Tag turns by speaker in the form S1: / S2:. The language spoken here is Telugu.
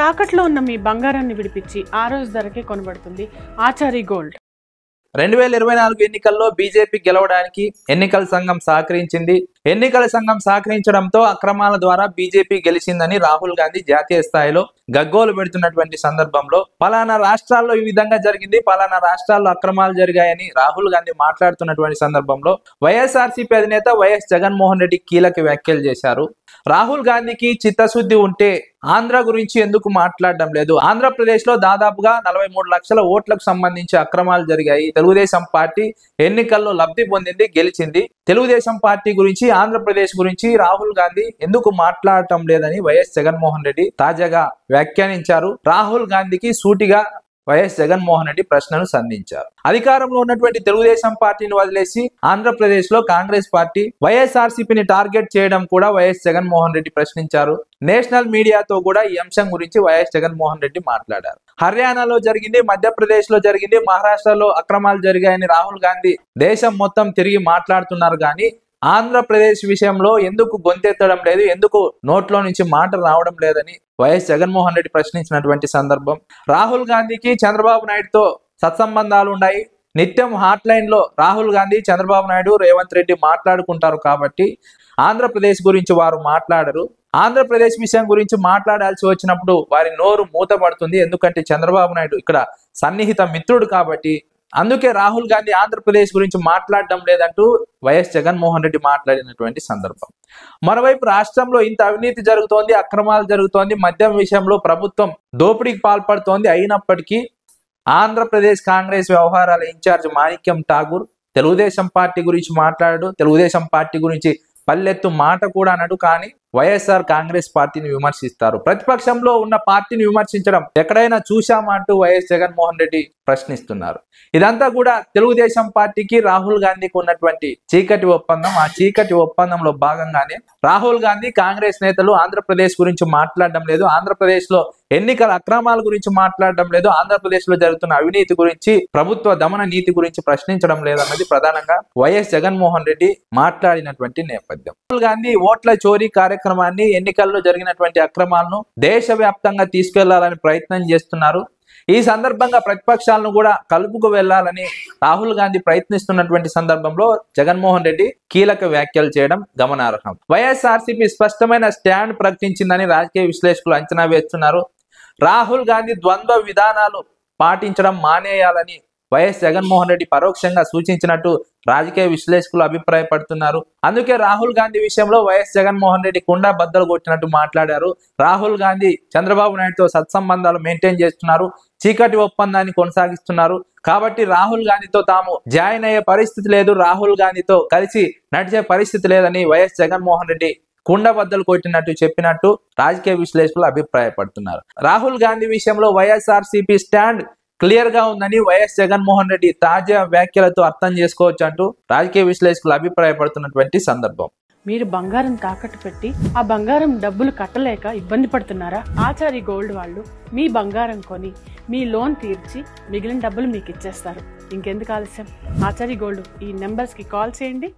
S1: తాకట్లో ఉన్న మీ బంగారాన్ని విడిపించి ఆ రోజు ధరకే కొనబడుతుంది ఆచారి గోల్డ్.
S2: 2024 ఎన్నికల్లో బీజేపీ గెలవడానికి ఎన్నికల సంఘం సహకరించింది. ఎన్నికల సంఘం సహకరించడంతో అక్రమాల ద్వారా బీజేపీ గెలిచిందని రాహుల్ గాంధీ జాతీయ స్థాయిలో గగ్గోలు పెడుతున్నటువంటి సందర్భంలో పలానా రాష్ట్రాల్లో ఈ విధంగా జరిగింది, పలానా రాష్ట్రాల్లో అక్రమాలు జరిగాయని రాహుల్ గాంధీ మాట్లాడుతున్నటువంటి సందర్భంలో వైఎస్ఆర్సీపీ అధినేత వైఎస్ జగన్మోహన్ రెడ్డి కీలక వ్యాఖ్యలు చేశారు. రాహుల్ గాంధీకి చిత్తశుద్ధి ఉంటే ఆంధ్ర గురించి ఎందుకు మాట్లాడడం లేదు? ఆంధ్రప్రదేశ్ లో దాదాపుగా 43 లక్షల ఓట్లకు సంబంధించి అక్రమాలు జరిగాయి. తెలుగుదేశం పార్టీ ఎన్నికల్లో లబ్ధి పొందింది, గెలిచింది. తెలుగుదేశం పార్టీ గురించి, ఆంధ్రప్రదేశ్ గురించి రాహుల్ గాంధీ ఎందుకు మాట్లాడటం లేదని వైఎస్ జగన్మోహన్ రెడ్డి తాజాగా వ్యాఖ్యానించారు. రాహుల్ గాంధీకి సూటిగా వైఎస్ జగన్మోహన్ రెడ్డి ప్రశ్నలు సంధించారు. అధికారంలో ఉన్నటువంటి తెలుగుదేశం పార్టీని వదిలేసి ఆంధ్రప్రదేశ్ లో కాంగ్రెస్ పార్టీ వైఎస్ఆర్సీపీని టార్గెట్ చేయడం కూడా వైఎస్ జగన్మోహన్ రెడ్డి ప్రశ్నించారు. నేషనల్ మీడియాతో కూడా ఈ అంశం గురించి వైఎస్ జగన్మోహన్ రెడ్డి మాట్లాడారు. హర్యానాలో జరిగింది, మధ్యప్రదేశ్ లో జరిగింది, మహారాష్ట్రలో అక్రమాలు జరిగాయని రాహుల్ గాంధీ దేశం మొత్తం తిరిగి మాట్లాడుతున్నారు. కానీ ఆంధ్రప్రదేశ్ విషయంలో ఎందుకు గొంతెత్తడం లేదు, ఎందుకు నోట్లో నుంచి మాట రావడం లేదని వైఎస్ జగన్మోహన్ రెడ్డి ప్రశ్నించినటువంటి సందర్భం. రాహుల్ గాంధీకి చంద్రబాబు నాయుడుతో సత్సంబంధాలు ఉన్నాయి. నిత్యం హాట్ లైన్ లో రాహుల్ గాంధీ, చంద్రబాబు నాయుడు, రేవంత్ రెడ్డి మాట్లాడుకుంటారు. కాబట్టి ఆంధ్రప్రదేశ్ గురించి వారు మాట్లాడరు. ఆంధ్రప్రదేశ్ విషయం గురించి మాట్లాడాల్సి వచ్చినప్పుడు వారి నోరు మూతపడుతుంది. ఎందుకంటే చంద్రబాబు నాయుడు ఇక్కడ సన్నిహిత మిత్రుడు కాబట్టి. అందుకే రాహుల్ గాంధీ ఆంధ్రప్రదేశ్ గురించి మాట్లాడడం లేదంటూ వైఎస్ జగన్మోహన్ రెడ్డి మాట్లాడినటువంటి సందర్భం. మరోవైపు రాష్ట్రంలో ఇంత అవినీతి జరుగుతోంది, అక్రమాలు జరుగుతోంది, మద్యం విషయంలో ప్రభుత్వం దోపిడీకి పాల్పడుతోంది. అయినప్పటికీ ఆంధ్రప్రదేశ్ కాంగ్రెస్ వ్యవహారాల ఇన్ఛార్జ్ మాణిక్యం ఠాగూర్ తెలుగుదేశం పార్టీ గురించి మాట్లాడాడు. తెలుగుదేశం పార్టీ గురించి పల్లెత్తు మాట కూడా అనడు. కానీ వైఎస్ఆర్ కాంగ్రెస్ పార్టీని విమర్శిస్తారు. ప్రతిపక్షంలో ఉన్న పార్టీని విమర్శించడం ఎక్కడైనా చూశామా అంటూ వైఎస్ జగన్మోహన్ రెడ్డి ప్రశ్నిస్తున్నారు. ఇదంతా కూడా తెలుగుదేశం పార్టీకి రాహుల్ గాంధీకి ఉన్నటువంటి చీకటి ఒప్పందం. ఆ చీకటి ఒప్పందంలో భాగంగానే రాహుల్ గాంధీ, కాంగ్రెస్ నేతలు ఆంధ్రప్రదేశ్ గురించి మాట్లాడడం లేదు, ఆంధ్రప్రదేశ్ లో ఎన్నికల అక్రమాల గురించి మాట్లాడడం లేదు, ఆంధ్రప్రదేశ్ లో జరుగుతున్న అవినీతి గురించి, ప్రభుత్వ దమన నీతి గురించి ప్రశ్నించడం లేదన్నది ప్రధానంగా వైఎస్ జగన్మోహన్ రెడ్డి మాట్లాడినటువంటి నేపథ్యం. రాహుల్ గాంధీ ఓట్ల చోరీ కార్యక్రమాన్ని, ఎన్నికల్లో జరిగినటువంటి అక్రమాలను దేశవ్యాప్తంగా తీసుకెళ్లాలని ప్రయత్నం చేస్తున్నారు. ఈ సందర్భంగా ప్రతిపక్షాలను కూడా కలుపుకు వెళ్లాలని రాహుల్ గాంధీ ప్రయత్నిస్తున్నటువంటి సందర్భంలో జగన్మోహన్ రెడ్డి కీలక వ్యాఖ్యలు చేయడం గమనార్హం. వైఎస్ఆర్సీపీ స్పష్టమైన స్టాండ్ ప్రకటించిందని రాజకీయ విశ్లేషకులు అంచనా వేస్తున్నారు. రాహుల్ గాంధీ ద్వంద్వ విధానాలు పాటించడం మానేయాలని వైఎస్ జగన్మోహన్ రెడ్డి పరోక్షంగా సూచించినట్టు రాజకీయ విశ్లేషకులు అభిప్రాయపడుతున్నారు. అందుకే రాహుల్ గాంధీ విషయంలో వైఎస్ జగన్మోహన్ రెడ్డి కుండా బద్దలు కొట్టినట్టు మాట్లాడారు. రాహుల్ గాంధీ చంద్రబాబు నాయుడుతో సత్సంబంధాలు మెయింటైన్ చేస్తున్నారు, చీకటి ఒప్పందాన్ని కొనసాగిస్తున్నారు. కాబట్టి రాహుల్ గాంధీతో తాము జాయిన్ అయ్యే పరిస్థితి లేదు, రాహుల్ గాంధీతో కలిసి నడిచే పరిస్థితి లేదని వైఎస్ జగన్మోహన్ రెడ్డి కుండబద్దలు కొట్టినట్టు చెప్పినట్టు రాజకీయ విశ్లేషకులు అభిప్రాయపడుతున్నారు. రాహుల్ గాంధీ విషయంలో వైఎస్ఆర్సీపీ స్టాండ్ క్లియర్ గా ఉందని వైఎస్ జగన్మోహన్ రెడ్డి తాజా వ్యాఖ్యలతో అర్థం చేసుకోవచ్చు అంటూ రాజకీయ విశ్లేషకులు అభిప్రాయపడుతున్నటువంటి సందర్భం.
S1: మీరు బంగారం తాకట్టు పెట్టి ఆ బంగారం డబ్బులు కట్టలేక ఇబ్బంది పడుతున్నారా? ఆచారి గోల్డ్ వాళ్ళు మీ బంగారం కొని మీ లోన్ తీర్చి మిగిలిన డబ్బులు మీకు ఇచ్చేస్తారు. ఇంకెందుకు ఆలస్యం? ఆచారి గోల్డ్ ఈ నెంబర్స్ కి కాల్ చేయండి.